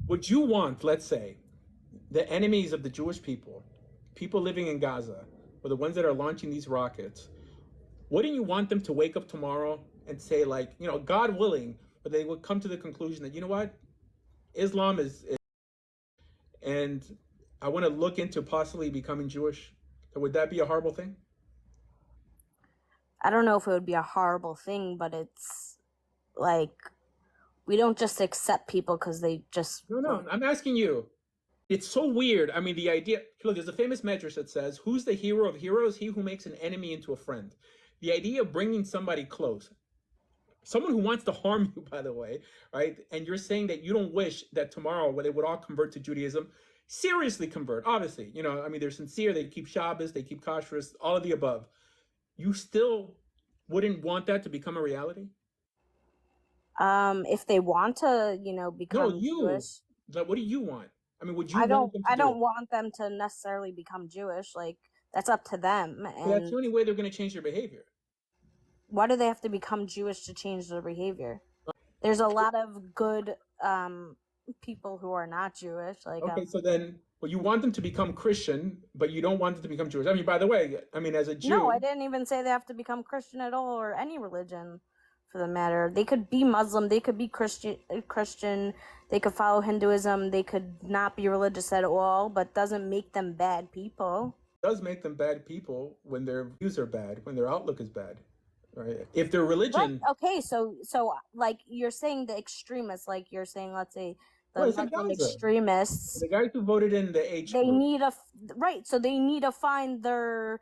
Would you want, let's say, the enemies of the Jewish people, people living in Gaza, or the ones that are launching these rockets, wouldn't you want them to wake up tomorrow and say, like, God willing, but they would come to the conclusion that, you know what, Islam is and I want to look into possibly becoming Jewish? Would that be a horrible thing? I don't know if it would be a horrible thing, but it's like we don't just accept people because they just. No, I'm asking you. It's so weird. I mean, the idea, look, there's a famous medrash that says, who's the hero of heroes? He who makes an enemy into a friend. The idea of bringing somebody close, someone who wants to harm you, by the way, right? And you're saying that you don't wish that tomorrow, when they would all convert to Judaism, seriously convert, obviously, I mean, they're sincere, they keep Shabbos, they keep kashrus, all of the above. You still wouldn't want that to become a reality? If they want to, become No, you. Jewish. What do you want? I mean, would you I want don't. them to I do don't it? want them to necessarily become Jewish. Like that's up to them. But that's the only way they're going to change their behavior. Why do they have to become Jewish to change their behavior? There's a lot of good people who are not Jewish. Like okay, so then, well, you want them to become Christian, but you don't want them to become Jewish. I mean, by the way, I mean, as a Jew. No, I didn't even say they have to become Christian at all, or any religion, for the matter. They could be Muslim. They could be Christian. They could follow Hinduism. They could not be religious at all, but doesn't make them bad people. It does make them bad people when their views are bad, when their outlook is bad. Right. If their religion. Right. Okay, so like you're saying the extremists, like you're saying, let's say the Muslim extremists, the guys who voted in the H. They need so they need to find their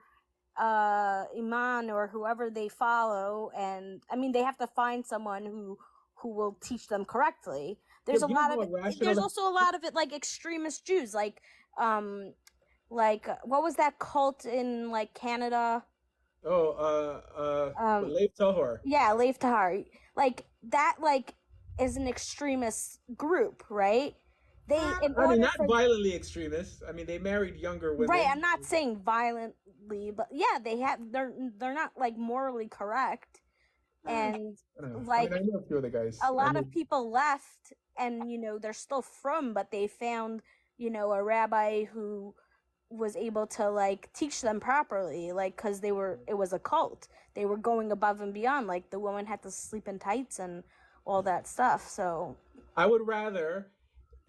imam or whoever they follow, and I mean they have to find someone who will teach them correctly. There's a lot of it. There's also a lot of it like extremist Jews, like what was that cult in like Canada? Lev Tahor. Yeah, Lev Tahor. Like that, is an extremist group, right? Not violently extremist. I mean, they married younger women. Right, I'm not saying violently, but yeah, they're not like morally correct, and like I know a few of the guys. A lot of people left, and they're still from, but they found a rabbi who was able to like teach them properly, like because it was a cult. They were going above and beyond, like the woman had to sleep in tights and all that stuff. So I would rather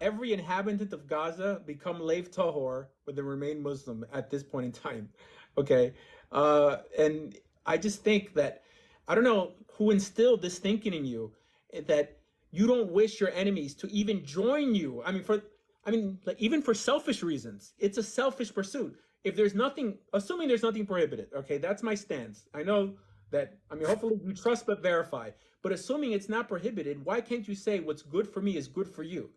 every inhabitant of Gaza become Lev Tahor, but they remain Muslim at this point in time. Okay, and I just think that I don't know who instilled this thinking in you, that you don't wish your enemies to even join you. Like even for selfish reasons, it's a selfish pursuit. If there's nothing, assuming there's nothing prohibited, okay, that's my stance. I know that, hopefully you trust but verify. But assuming it's not prohibited, why can't you say what's good for me is good for you?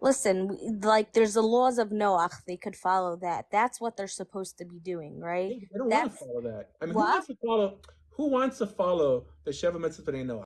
Listen, like there's the laws of Noach. They could follow that. That's what they're supposed to be doing, right? They don't want to follow that. Who wants to follow the Sheva Mitzvot Noach?